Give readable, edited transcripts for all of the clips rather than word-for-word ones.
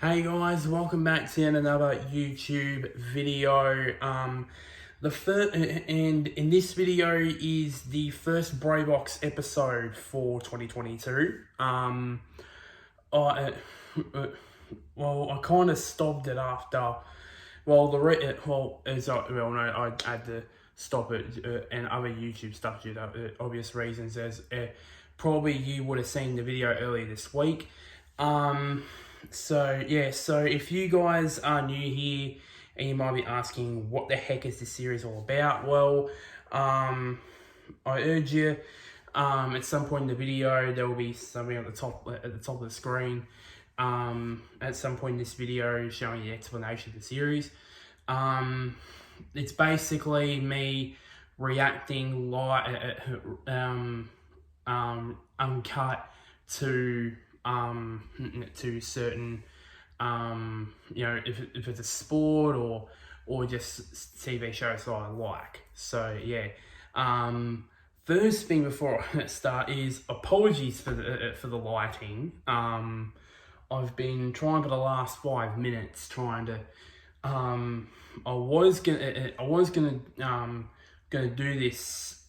Hey guys, welcome back to another YouTube video. The first and in this video is the first BRAYBOX episode for 2022. I I kind of stopped it after. I had to stop it and other YouTube stuff due to obvious reasons. As probably you would have seen the video earlier this week. So if you guys are new here and you might be asking what the heck is this series all about, well, I urge you, at some point in the video there will be something at the top of the screen. At some point in this video showing the explanation of the series. It's basically me reacting uncut to certain if it's a sport or just TV shows that I like. So yeah. First thing before I start is apologies for the lighting. I've been trying for the last 5 minutes trying to I was gonna do this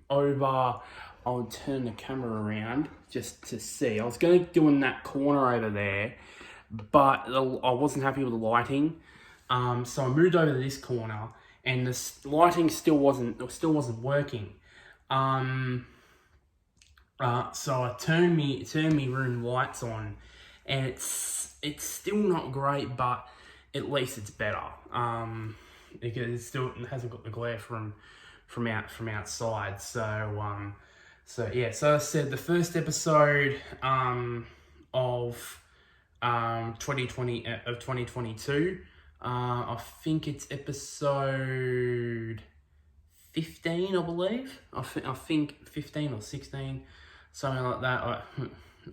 over. I'll turn the camera around just to see. I was going to do in that corner over there, but I wasn't happy with the lighting. So I moved over to this corner, and the lighting still wasn't working. So I turned me room lights on, and it's still not great, but at least it's better. Because it hasn't got the glare from outside. So yeah, so I said the first episode of 2022. I think it's episode 15, I believe. I think 15 or 16, something like that.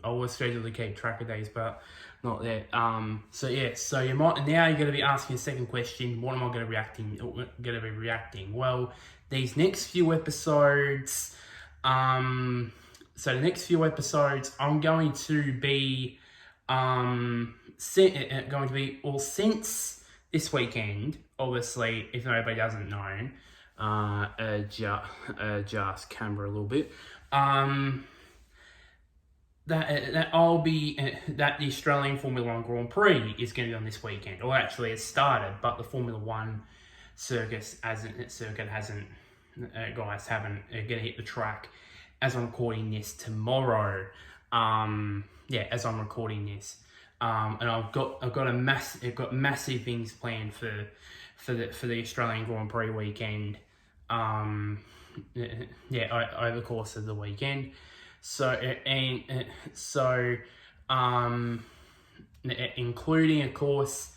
I was scheduled to keep track of these, but not there. So yeah, so you're going to be asking a second question. What am I going to be reacting? Well, these next few episodes. So the next few episodes, I'm going to be since this weekend. Obviously, if nobody doesn't know, adjust camera a little bit. That the Australian Formula One Grand Prix is going to be on this weekend. Or actually, it's started, but the Formula One guys haven't going to hit the track as I'm recording this tomorrow. As I'm recording this, and I've got massive things planned for the Australian Grand Prix weekend. Over the course of the weekend. Including of course,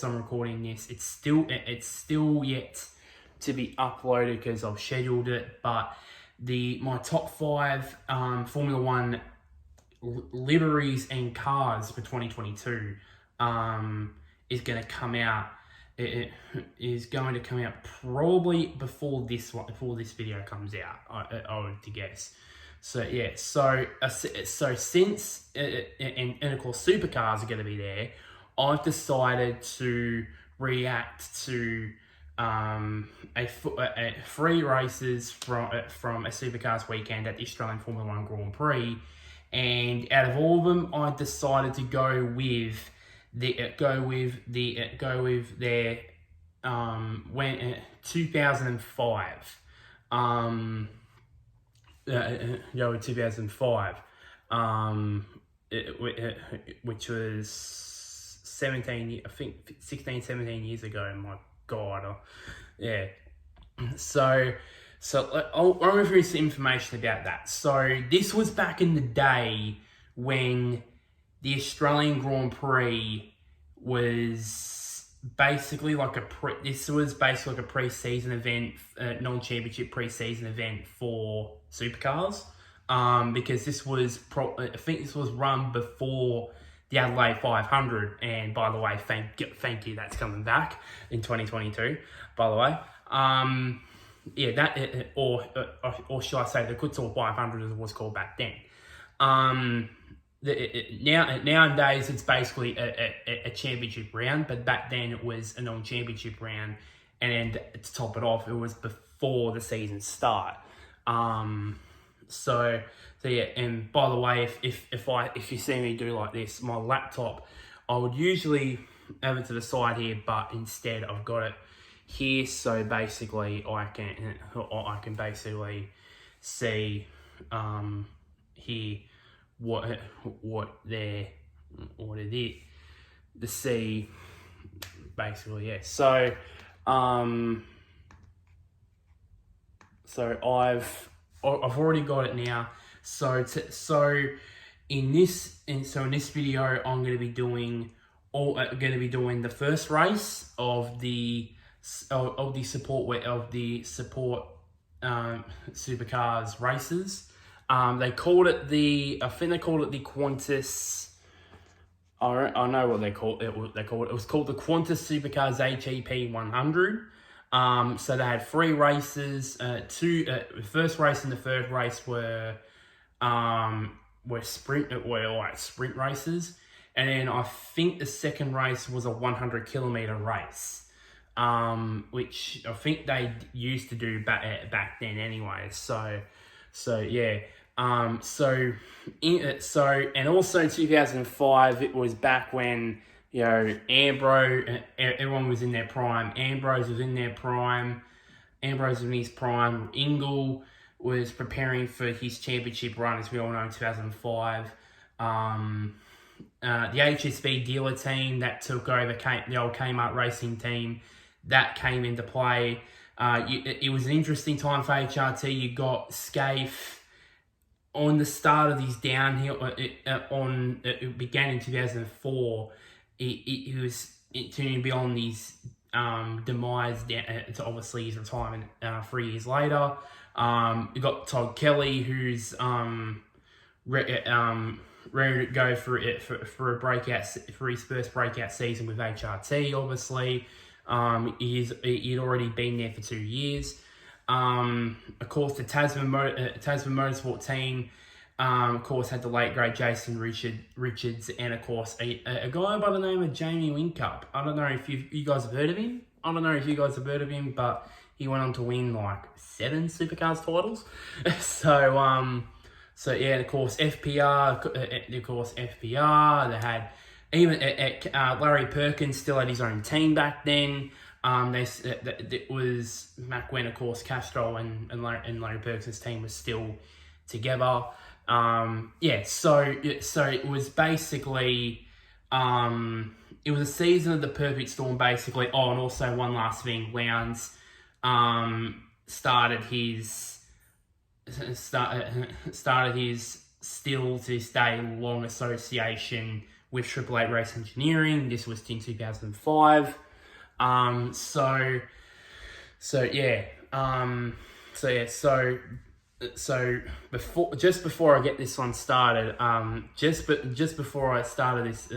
I'm recording this. It's still yet to be uploaded because I've scheduled it. But my top 5 Formula One liveries and cars for 2022 is going to come out. It is going to come out probably before this video comes out. I would to guess. So yeah, so since and of course supercars are going to be there, I've decided to react to 3 races from a supercars weekend at the Australian Formula One Grand Prix, and out of all of them, I decided to go with their 2005. 2005, which was 16-17 years ago. My God, yeah. So I'll run through some information about that. So this was back in the day when the Australian Grand Prix was basically like a pre-season event, non-championship pre-season event for supercars. Because this was I think this was run before the Adelaide 500, and by the way, thank you, that's coming back in 2022. By the way, or should I say the Qantas 500 as it was called back then. nowadays it's basically a championship round, but back then it was a non-championship round, and then to top it off, it was before the season start. So yeah, and by the way, if you see me do like this, my laptop, I would usually have it to the side here, but instead I've got it here, so basically I can basically see here what it is to see, basically, yeah. So I've already got it now. So in this video, I'm going to be doing the first race of the support supercars races. They called it I think they called it the Qantas. I know what they called it. It was called the Qantas Supercars AGP 100. So they had 3 races. The first race and the third race were sprint races, and then I think the second race was a 100-kilometer race, which I think they used to do back then anyway. So yeah. And also 2005, it was back when, you know, Ambrose, everyone was in their prime. Ambrose was in their prime. Ambrose was in his prime. Ingall was preparing for his championship run, as we all know, in 2005. The HSB dealer team that took over the old Kmart racing team, that came into play. It was an interesting time for HRT. You got Scaife on the start of his downhill. It began in 2004. It was to be on his demise to obviously his retirement 3 years later. You got Todd Kelly, who's ready to go for a breakout for his first breakout season with HRT. Obviously, he'd already been there for 2 years. Of course, the Tasman Motorsport team, of course, had the late great Jason Richards, and of course a guy by the name of Jamie Whincup. I don't know if you guys have heard of him. But he went on to win like 7 Supercars titles. So yeah, of course FPR. They had even Larry Perkins still had his own team back then. It was back when, of course, Castro and Larry Perkins' team was still together. So it was basically, it was a season of the perfect storm, basically. Oh, and also one last thing, Lowndes started his still to this day long association with Triple Eight Race Engineering. This was in 2005. Before I get this one started, just before I started this,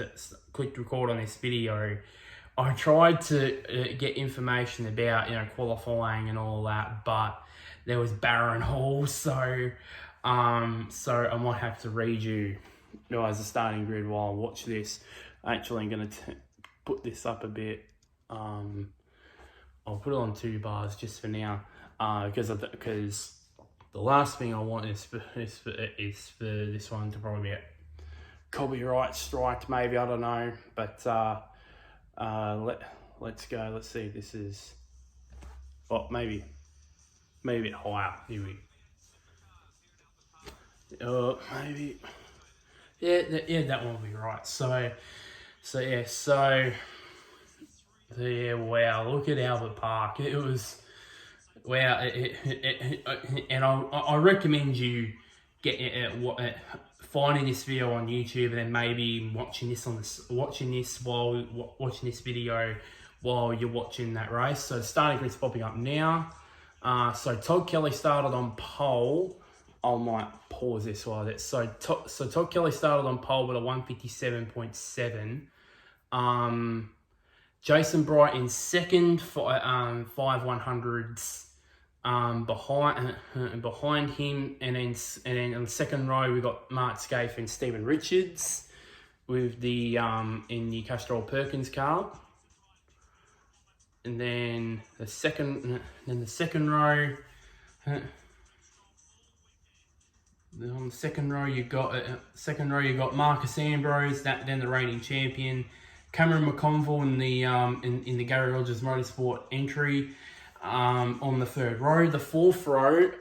clicked record on this video, I tried to get information about, you know, qualifying and all that, but there was barren hall, so I might have to read you guys the starting grid while I watch this. Actually, I'm gonna put this up a bit. I'll put it on 2 bars just for now, because the last thing I want is for this one to probably get copyright striked, maybe, I don't know, but let's go. Let's see if this is, maybe a bit higher. Here we maybe, yeah, that one will be right. So yeah, wow, look at Albert Park. It was, wow, and I recommend you finding this video on YouTube and then maybe watching this video while you're watching that race. So the starting grid's popping up now. So Todd Kelly started on pole. I might pause this while that. So Todd Kelly started on pole with a 157.7. Jason Bright in second for 5 100s. behind him, and then on the second row we got Mark Scaife and Stephen Richards with the in the Castrol Perkins car. And then the second row. On the second row you got Marcus Ambrose, then the reigning champion, Cameron McConville in the Gary Rogers Motorsport entry. On the third row, the fourth row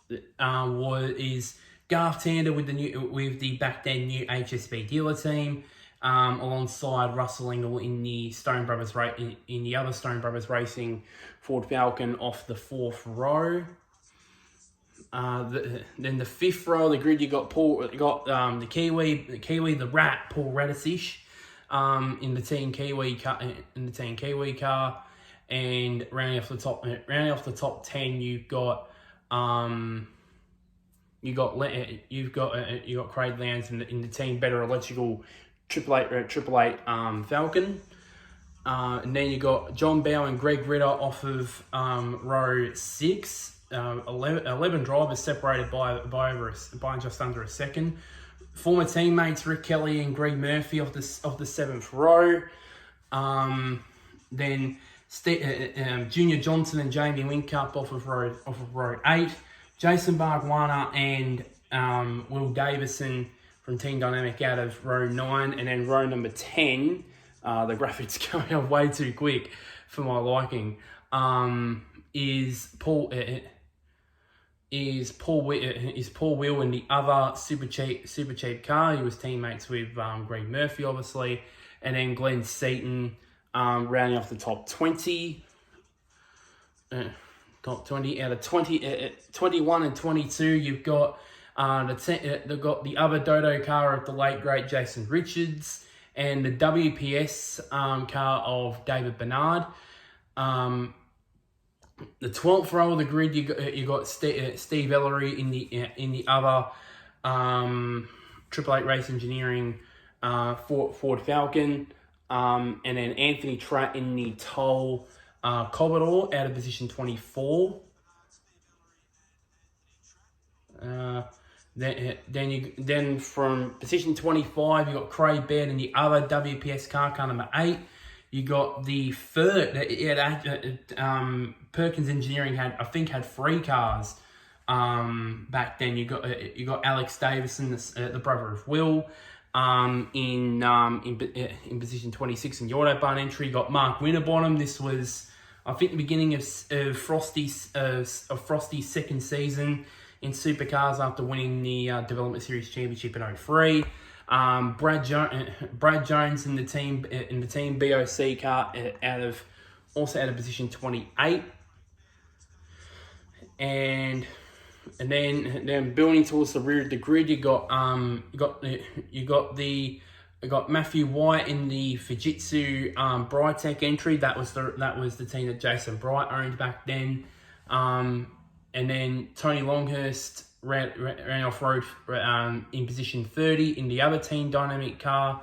is Garth Tander with the back then new HSB dealer team, alongside Russell Ingall in the in the other Stone Brothers Racing Ford Falcon off the fourth row. Then the fifth row of the grid, you got the Kiwi, the Rat, Paul Radisish, in the Team Kiwi car, and rounding off the top 10, you've got Craig Lowndes in the Team Better Electrical 888 Falcon. And then you got John Bow and Greg Ritter off of row 6. 11 drivers separated by just under a second. Former teammates Rick Kelly and Greg Murphy off the 7th row. Then Junior Johnson and Jamie Wincup off of row 8. Jason Bargwana and Will Davison from Team Dynamic out of row 9, and then row number 10. The graphics going on way too quick for my liking. Is Paul Will in the other super cheap car. He was teammates with Greg Murphy, obviously, and then Glenn Seaton rounding off the top 20. Top 20 out of 21 and 22. You've got they've got the other Dodo car of the late great Jason Richards, and the WPS car of David Bernard. The 12th row of the grid, you got Steve Ellery in the other 888 Race Engineering Ford Falcon, and then Anthony Tratt in the Toll Commodore out of position 24. Then from position 25, you got Craig Baird in the other WPS car number 8. You got the third. Perkins Engineering had 3 cars back then. You got Alex Davison, the brother of Will, in position 26 in the Autobahn entry. You got Mark Winterbottom. This was, I think, the beginning of Frosty's second season in supercars after winning the Development Series Championship in 2003. Brad Jones in the team BOC car out of position 28, and then building towards the rear of the grid, you got Matthew White in the Fujitsu Brightech entry. That was the team that Jason Bright owned back then, and then Tony Longhurst ran off road in position 30 in the other Team Dynamic car,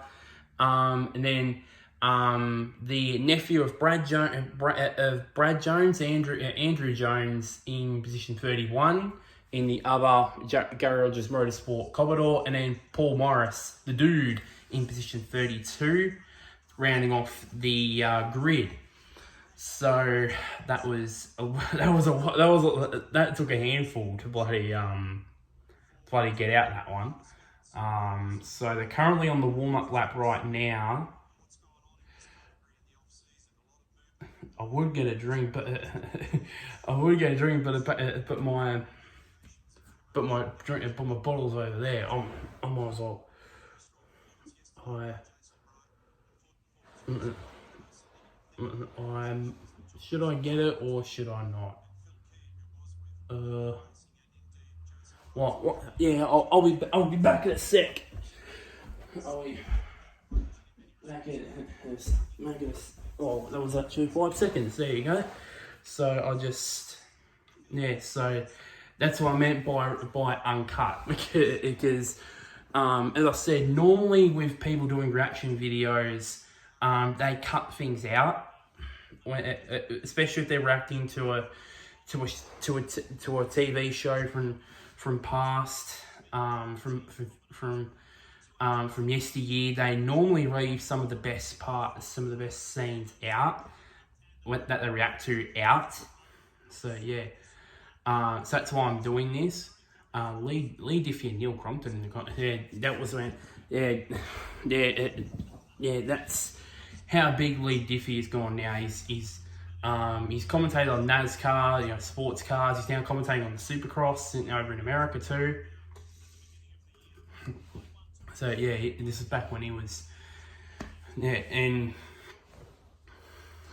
and then the nephew of Brad Jones, Andrew Jones, in position 31 in the other Gary Rogers Motorsport Commodore, and then Paul Morris, the dude, in position 32, rounding off the grid. So that took a handful to bloody get out that one. So they're currently on the warm-up lap right now. I would get a drink, but my bottle's over there. I might as well. Should I get it or should I not? What? Yeah, I'll be back in a sec. I'll be back in. Oh, that was actually 5 seconds. There you go. So so that's what I meant by uncut, because as I said, normally with people doing reaction videos, they cut things out especially if they're reacting to a TV show from past from yesteryear. They normally leave some of the best scenes out that they react to out. So yeah, so that's why I'm doing this. Lee Diffie and Neil Crompton. Yeah, that was when. Yeah, that's how big Lee Diffie has gone now. He's commentated on NASCAR, sports cars. He's now commentating on the Supercross over in America too. So yeah, this is back when he was, and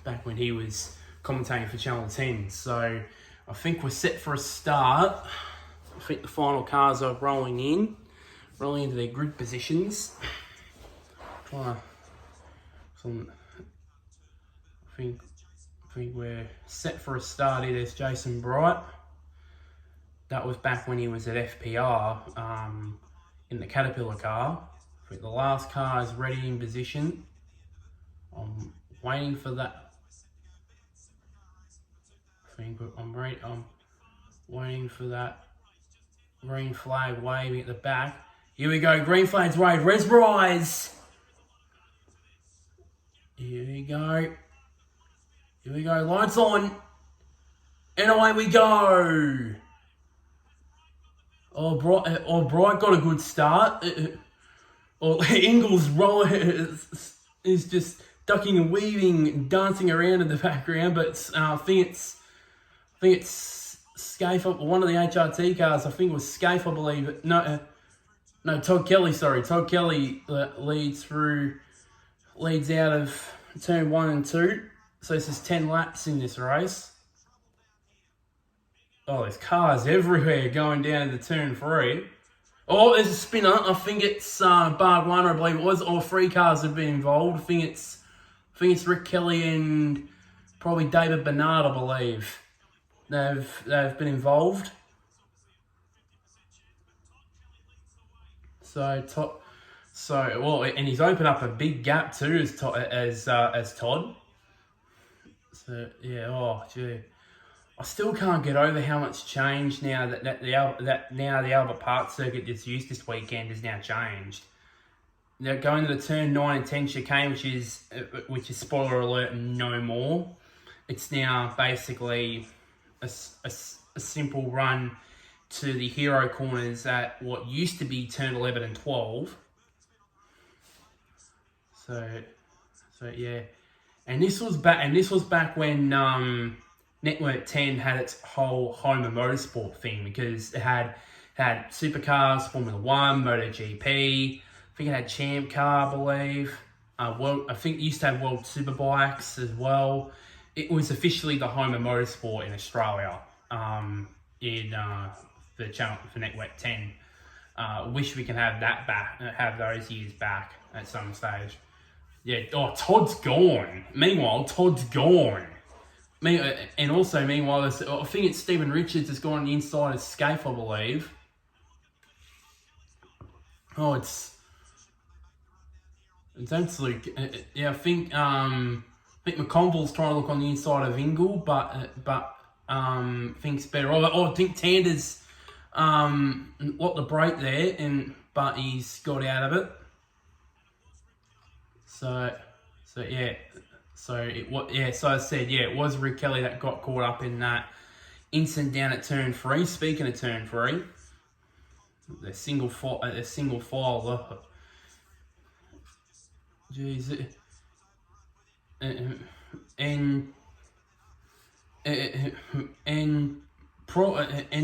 back when he was commentating for Channel 10. So I think we're set for a start. I think the final cars are rolling into their grid positions. I think we're set for a start here. There's Jason Bright. That was back when he was at FPR in the Caterpillar car. I think the last car is ready in position. I'm waiting for that. I'm waiting for that green flag waving at the back. Here we go, green flag's waved. Res rise. Here we go. Lights on. And away we go. Bright got a good start. Ingall's roller is just ducking and weaving and dancing around in the background, but I think it's Scaife, one of the HRT cars. I think it was Scaife, I believe. No, Todd Kelly. Sorry, Todd Kelly leads out of turn 1 and 2. So this is 10 laps in this race. Oh, there's cars everywhere going down to turn 3. Oh, there's a spinner. I think it's Barg 1, I believe it was. All 3 cars have been involved. I think it's Rick Kelly and probably David Bernard, I believe. They've been involved. And he's opened up a big gap too as Todd. So yeah, oh gee, I still can't get over how much change now that the Albert Park circuit that's used this weekend has now changed. They're going to the turn 9 and 10 chicane, which is spoiler alert, no more. It's now basically a simple run to the hero corners at what used to be turn 11 and 12. So yeah, and this was back when Network 10 had its whole home of motorsport thing, because it had supercars, Formula 1, MotoGP. I think it had Champ Car, I believe. I think it used to have World Superbikes as well. It was officially the home of motorsport in Australia. The channel for Network 10. Wish we can have that back, have those years back at some stage. Yeah. Oh, Todd's gone. Meanwhile, Todd's gone. And also, meanwhile, I think it's Stephen Richards has gone on the inside of Scaife, I believe. Oh, it's absolute. Yeah, I think McConville's trying to look on the inside of Ingall, but thinks better. I think Tander's what the break there, but he's got out of it. So yeah. So I said, yeah, it was Rick Kelly that got caught up in that incident down at turn 3. Speaking of turn 3, the single file. Jeez, and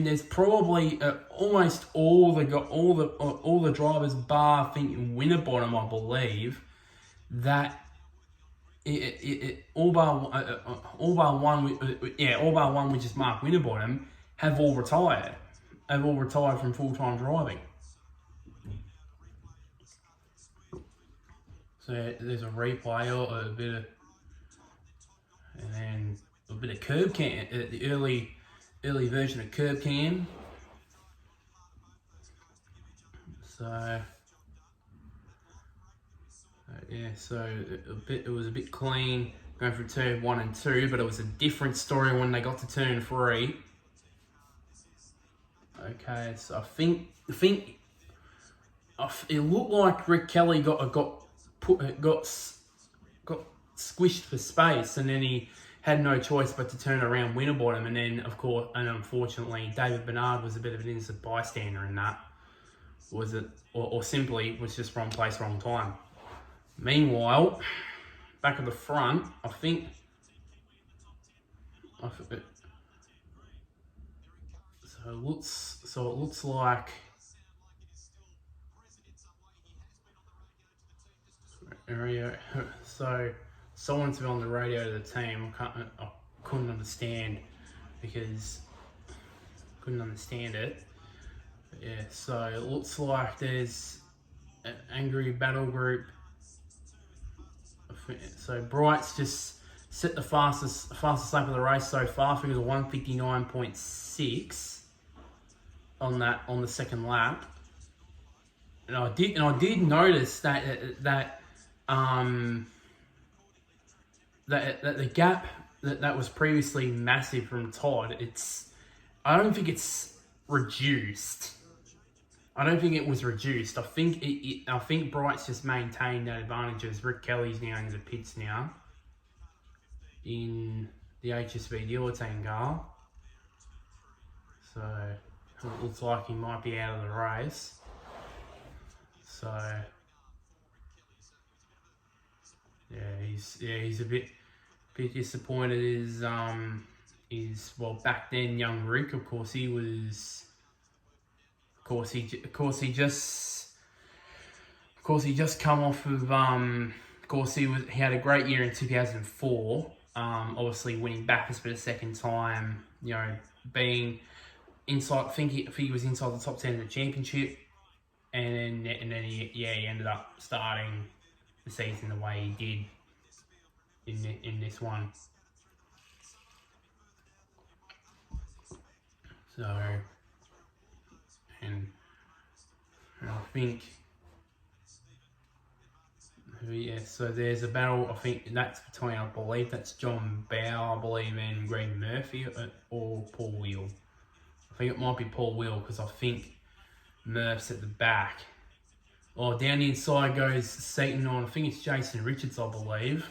there's probably almost all the drivers, bar I think Winterbottom, I believe, that. All bar one, which is Mark Winterbottom, have all retired from full-time driving. So there's a replay or a bit of curb cam, the early version of curb cam. So. Yeah, so it was a bit clean going through turn 1 and 2, but it was a different story when they got to turn 3. Okay, so I think it looked like Rick Kelly got squished for space, and then he had no choice but to turn around Winterbottom, and then of course, and unfortunately, David Bernard was a bit of an innocent bystander in that. Was it, or simply was just wrong place, wrong time. Meanwhile, back at the front, I think. So it looks like. So someone's been on the radio to the team. I couldn't understand because I couldn't understand it. But yeah, so it looks like there's an angry battle group. So Bright's just set the fastest lap of the race so far. I think it was a 1:59.6 on the second lap. And I did notice that the gap that was previously massive from Todd, I don't think it's reduced. I don't think it was reduced. I think Bright's just maintained that advantage as Rick Kelly's now in the pits now in the HSV dealer team car. So it looks like he might be out of the race. So yeah, he's a bit disappointed. Well, back then young Rick, of course he was. Of course he just come off of of course he had a great year in 2004. Obviously winning Bathurst for the second time. You know, being inside. I think he was inside the top 10 of the championship, and then he ended up starting the season the way he did in this one. So. And I think, yeah, so there's a battle, I think that's between, I believe that's John Bow, I believe, and Greg Murphy, or Paul Wheel. I think it might be Paul Wheel, because I think Murph's at the back. Oh, down the inside goes Satan on, I think it's Jason Richards, I believe.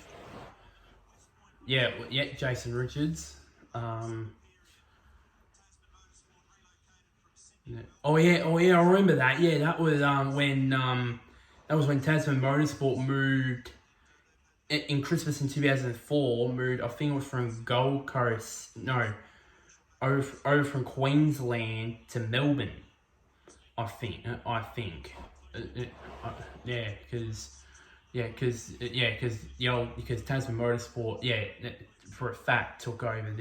Yeah, Jason Richards. Oh yeah, I remember that. Yeah, that was when Tasman Motorsport moved in Christmas in 2004. Moved, I think it was from Gold Coast, over from Queensland to Melbourne. I think, because Tasman Motorsport, for a fact took over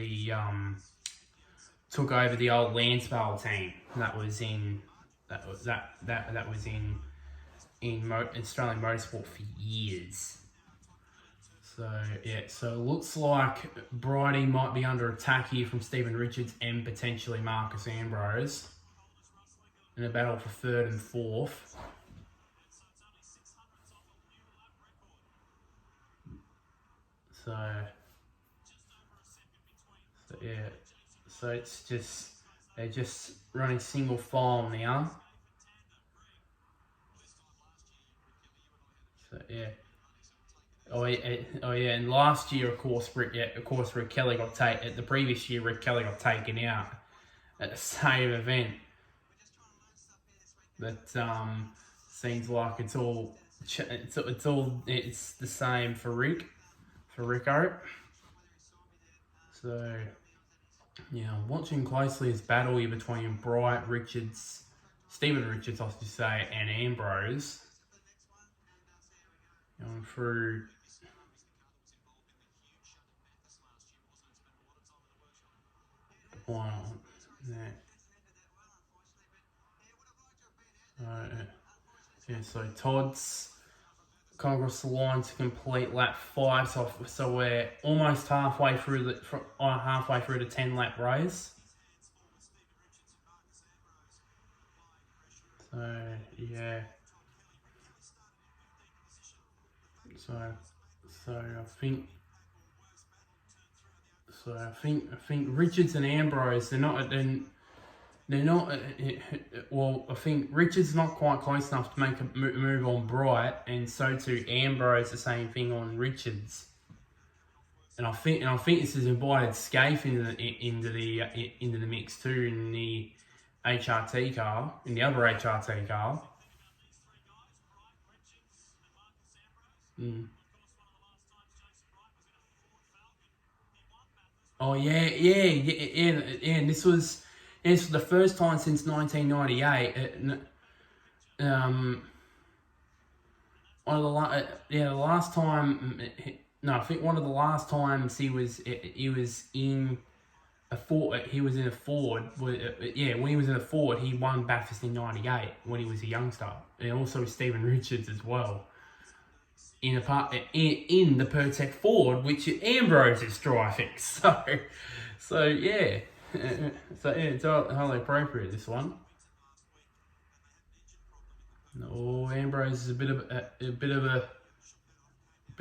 the old Landsvale team that was in Australian motorsport for years. So so it looks like Bridie might be under attack here from Stephen Richards and potentially Marcus Ambrose in a battle for 3rd and 4th. So it's just, they're just running single file now. So and last year, of course, Rick Kelly got taken. The previous year, Rick Kelly got taken out at the same event. But seems like it's the same for Rico. So yeah, I'm watching closely this battle here between Stephen Richards, I should say, and Ambrose. Going through. Wow. So Todd's come across the line to complete lap 5, so we're almost halfway through the 10-lap race. So yeah. So I think So I think Richards and Ambrose, they're not. Well, I think Richards not quite close enough to make a move on Bright, and so too Ambrose the same thing on Richards. And I think this has invited Scaife into the mix too in the HRT car, in the other HRT car. Oh yeah. And this was the first time since 1998. The last time. No, I think one of the last times he was in a Ford. He was in a Ford. When he was in a Ford, he won Bathurst in '98 when he was a youngster, and also Stephen Richards as well. In the Pertec Ford, which Ambrose is driving. So yeah, it's highly appropriate, this one. Oh, Ambrose is a bit of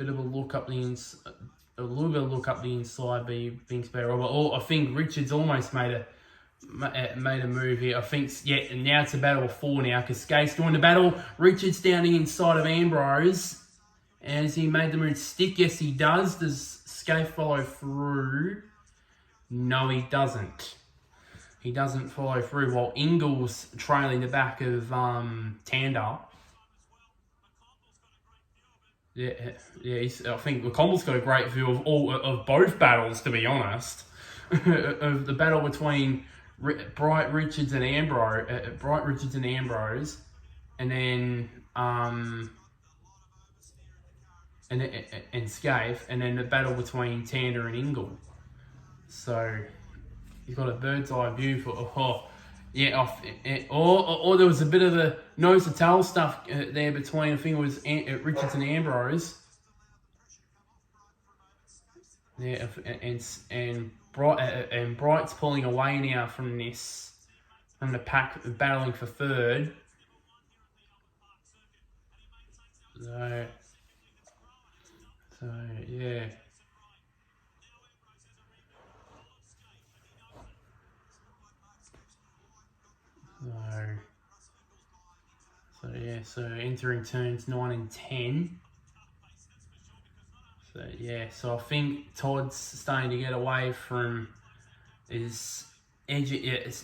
a look up the inside. A little bit of look up the inside, being spare rubber. I think Richards almost made a move here. I think and now it's a battle of four now because Scaife's doing the battle. Richards down the inside of Ambrose. And has he made the move stick? Yes, he does. Does Scaife follow through? No, he doesn't. He doesn't follow through. While Ingall's trailing the back of Tander. Yeah. I think McComble's got a great view of both battles, to be honest. Of the battle between Bright Richards and Ambrose, and then and Scaife, and then the battle between Tander and Ingall. So you've got a bird's eye view for or there was a bit of a nose to tail stuff there between, I think it was Richards and Ambrose. Yeah, and Bright's pulling away now from the pack, battling for third. So yeah. So entering turns 9 and 10. So I think Todd's starting to get away from his edge.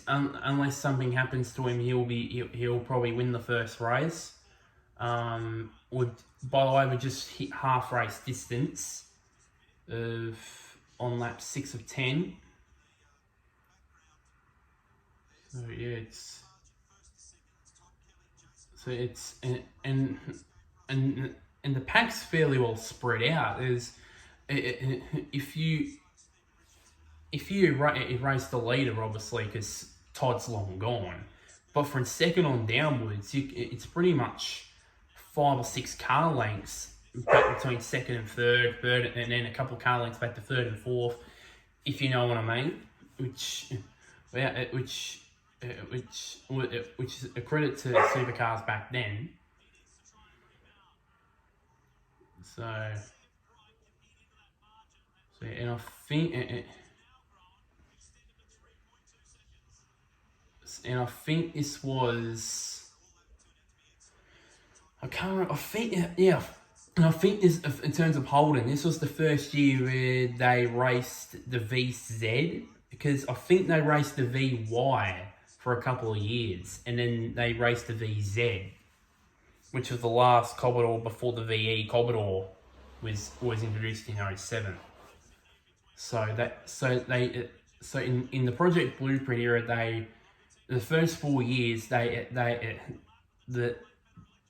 Unless something happens to him, he'll probably win the first race. By the way, we just hit half race distance on lap 6 of 10. And the pack's fairly well spread out. There's if you race the leader, obviously, because Todd's long gone, but from second on downwards, it's pretty much 5 or 6 car lengths back between second and third, and then a couple of car lengths back to third and fourth, if you know what I mean. Which is a credit to supercars back then. And I think this was. And I think this, in terms of Holden, this was the first year where they raced the VZ, because I think they raced the VY for a couple of years, and then they raced the VZ, which was the last Commodore before the VE Commodore was introduced in 2007. So in the Project Blueprint era, the first 4 years the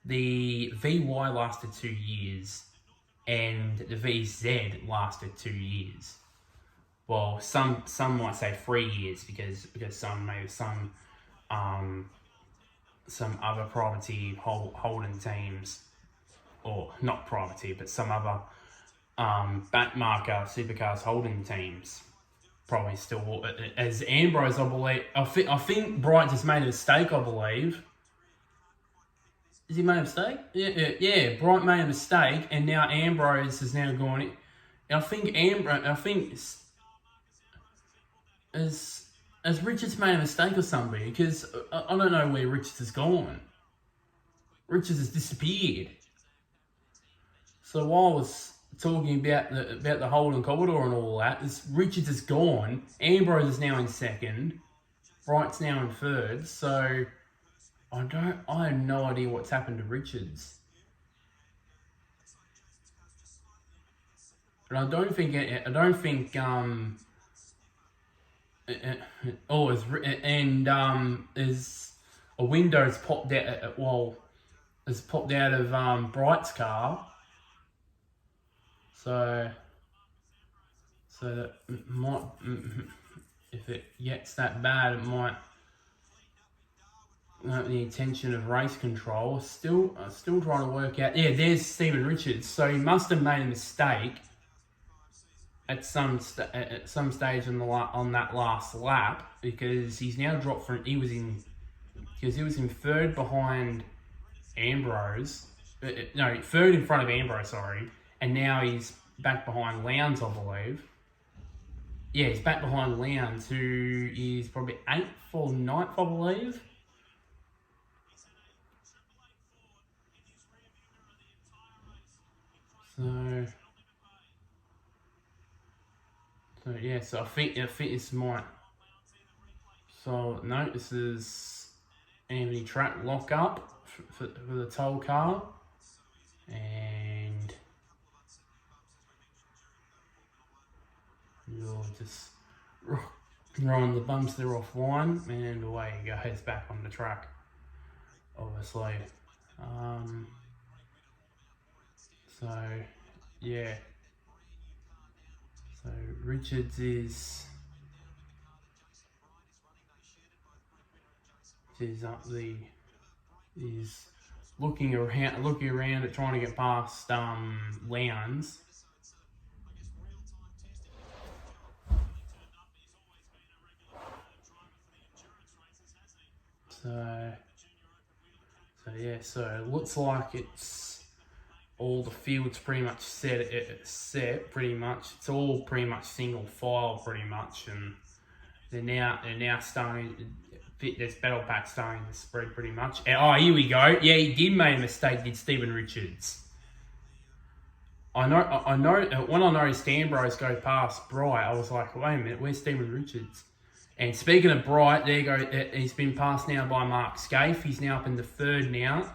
VY lasted 2 years, and the VZ lasted 2 years. Well, some might say 3 years because some other privateer Holden teams, or not privateer, but some other backmarker supercars Holden teams probably still, as Ambrose, I believe. I think Bright just made a mistake, I believe. Has he made a mistake? Yeah. Bright made a mistake, and now Ambrose has now gone. I think has Richards made a mistake or something? Because I don't know where Richards has gone. Richards has disappeared. So while I was talking about the Holden corridor and all that, Richards is gone. Ambrose is now in second. Wright's now in third. So I have no idea what's happened to Richards. And I don't think is a window's popped out. Has popped out of Bright's car. So that might, if it gets that bad, it might have the intention of race control. Still trying to work out. Yeah, there's Stephen Richards. So he must have made a mistake at some stage on that last lap, because he's now dropped from he was in third behind Ambrose. No, third in front of Ambrose. Sorry. And now he's back behind Lowndes, I believe. Yeah, he's back behind Lowndes, who is probably 8th or 9th, I believe. So yeah, so I think this might. So no, this is Anthony track lock up for the toll car, and you'll just rolling the bumps there off one, and away he goes back on the track. Obviously, so yeah. So Richards is looking around at trying to get past Lowndes. So yeah, so it looks like it's all the field's pretty much set pretty much. It's all pretty much single file pretty much, and they're now starting. This battle pack starting to spread pretty much. And, here we go. Yeah, he did make a mistake. Did Stephen Richards? I know. When I noticed Ambrose go past Bright, I was like, wait a minute, where's Stephen Richards? And speaking of Bright, there you go. He's been passed now by Mark Scaife. He's now up in the third now.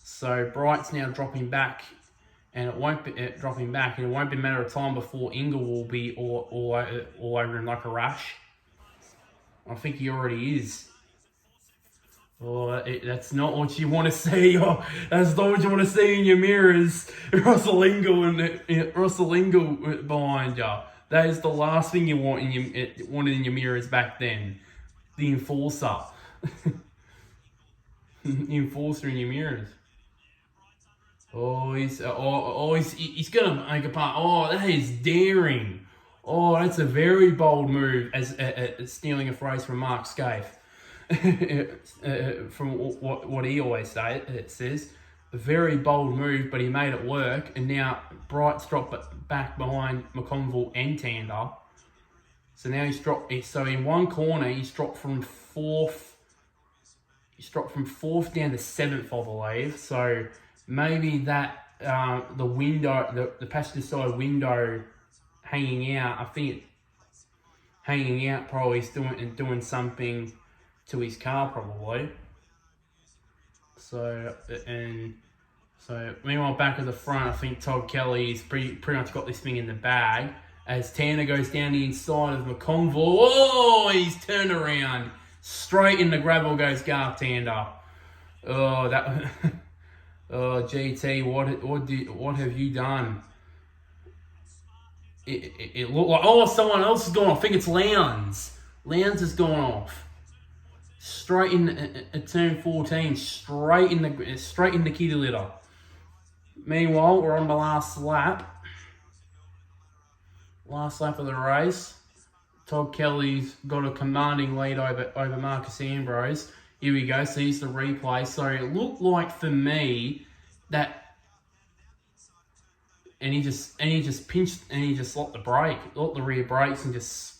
So Bright's now dropping back, and it won't be and it won't be a matter of time before Ingall will be all over him like a rash. I think he already is. Oh, that's not what you want to see. Oh, that's not what you want to see in your mirrors. Russell Ingall behind you. That is the last thing you wanted in your mirrors back then. The enforcer. The enforcer in your mirrors. He's gonna make a part. Oh, that is daring. Oh, that's a very bold move as stealing a phrase from Mark Scaife. From what he always says, a very bold move, but he made it work, and now Bright's dropped back behind McConville and Tander. So now so in one corner he's dropped from fourth. He's dropped from fourth down to seventh, I believe. So maybe that the window, the passenger side window hanging out. I think hanging out probably is doing something to his car probably. So meanwhile back at the front, I think Todd Kelly's pretty much got this thing in the bag as Tanner goes down the inside of McConville. Oh, he's turned around. Straight in the gravel goes Garth Tander. Oh, that. Oh, GT, what have you done? It looked like someone else has gone off. I think it's Lowndes. Lowndes has gone off. Straight in turn 14, straight in the kitty litter. Meanwhile, we're on the last lap. Last lap of the race. Todd Kelly's got a commanding lead over Marcus Ambrose. Here we go. So here's the replay. So it looked like for me that, and he just pinched and he just locked the rear brakes and just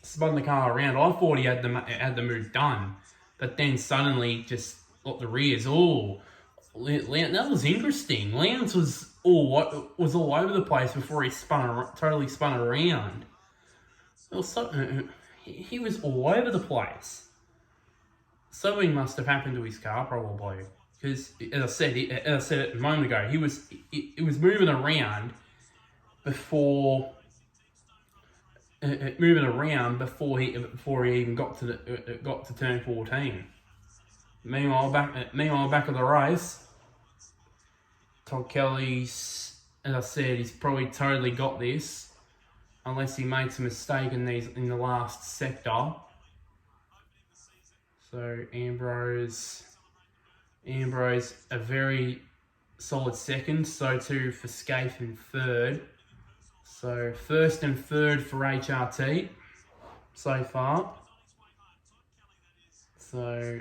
spun the car around. I thought he had the move done, but then suddenly just got the rears. Oh, that was interesting. Lowndes was all over the place before he totally spun around. It was he was all over the place. Something must have happened to his car, probably, because as I said a moment ago, he was moving around before he even got to turn 14. Meanwhile, back of the race, Todd Kelly's, as I said, he's probably totally got this, unless he makes a mistake in the last sector. So Ambrose, a very solid second. So too for Scaife in third. So first and third for HRT so far. So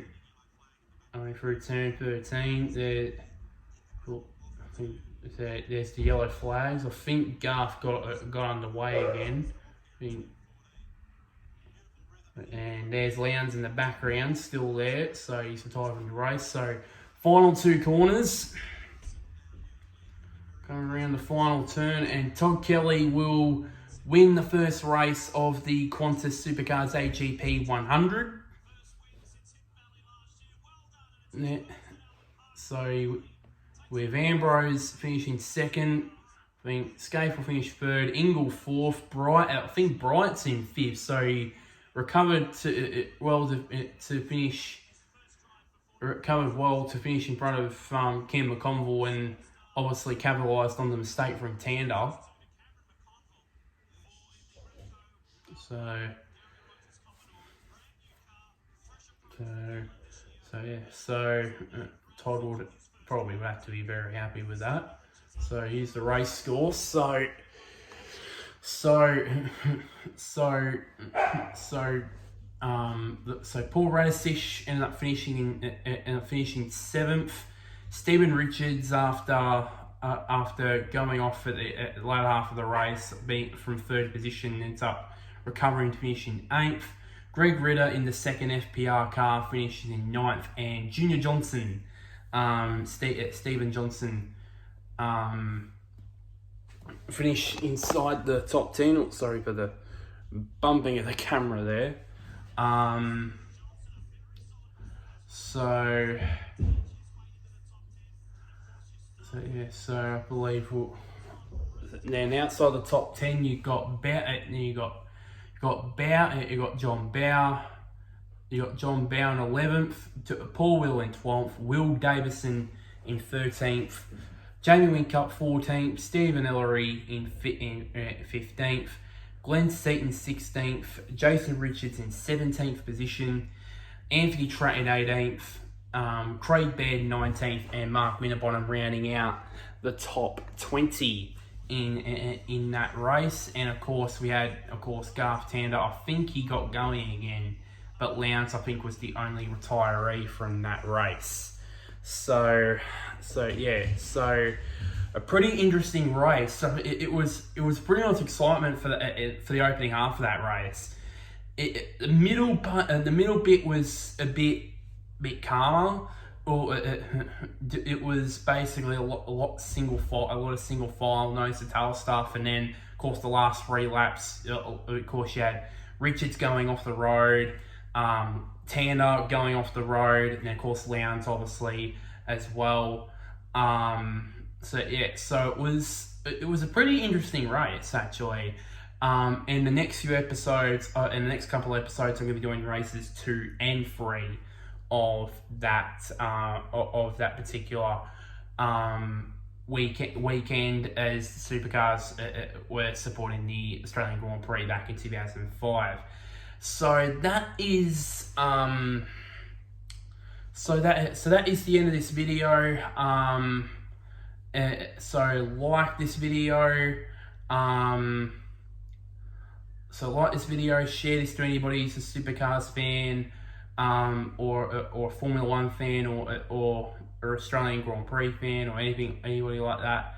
only through turn 13, there's the yellow flags. I think Garth got underway again. And there's Lowndes in the background, still there, so he's retiring the race. So final two corners. Coming around the final turn, and Todd Kelly will win the first race of the Qantas Supercars AGP 100. Yeah. So with Ambrose finishing second, I think Scaife will finish third, Ingall fourth, I think Bright's in fifth, so he recovered well to finish in front of Cam McConville, and obviously capitalised on the mistake from Tander. So Todd would probably have to be very happy with that. So here's the race score. So Paul Radisich ended up finishing seventh. Stephen Richards, after going off at the latter half of the race, being from third position, ends up recovering to finish in eighth. Greg Ritter in the second FPR car finishes in ninth, and Junior Johnson, Stephen Johnson, finished inside the top 10. Oh, sorry for the bumping of the camera there. So I believe then outside the top 10 you got John Bower in 11th, Paul Will in 12th, Will Davison in 13th, Jamie Wincup 14th, Stephen Ellery in 15th, Glenn Seaton 16th, Jason Richards in 17th position, Anthony Tratt in 18th, Craig Baird 19th, and Mark Winterbottom rounding out the top 20 in that race. And of course we had Garth Tander. I think he got going again, but Lowndes I think was the only retiree from that race. So a pretty interesting race. So it was pretty much excitement for the opening half of that race. The middle bit was a bit calmer. It was basically a lot of single file, nose to tail stuff, and then of course the last 3 laps, of course you had Richards going off the road, Tander going off the road, and then of course Lowndes obviously as well. So it was a pretty interesting race actually. In the next few episodes, in the next couple of episodes, I'm going to be doing races 2 and 3 of that particular weekend, as the Supercars were supporting the Australian Grand Prix back in 2005. So that is that is the end of this video. So like this video. Share this to anybody who's a Supercars fan, or Formula 1 fan, or Australian Grand Prix fan, or anybody like that.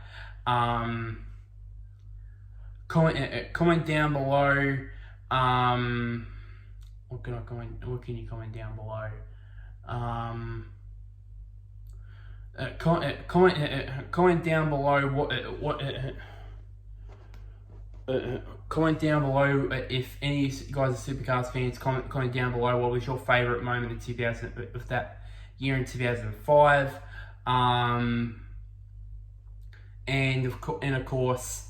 Comment down below What can I comment? What can you comment down below? Comment down below comment down below if any of you guys are Supercars fans. Comment down below what was your favourite moment in 2000 of that year in 2005. And of course,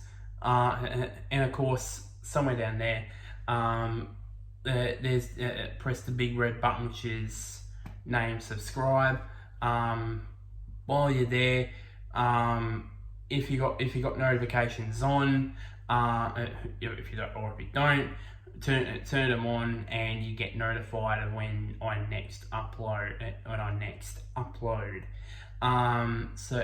somewhere down there, there's press the big red button, which is name subscribe. While you're there, if you got notifications on, if you don't, turn them on, and you get notified of when I next upload. So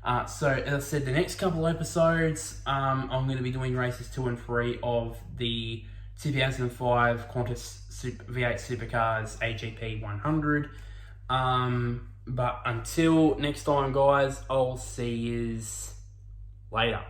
as I said, the next couple episodes, I'm going to be doing races 2 and 3 of the 2005 Qantas V8 Supercars AGP 100. But until next time, guys, I'll see you later.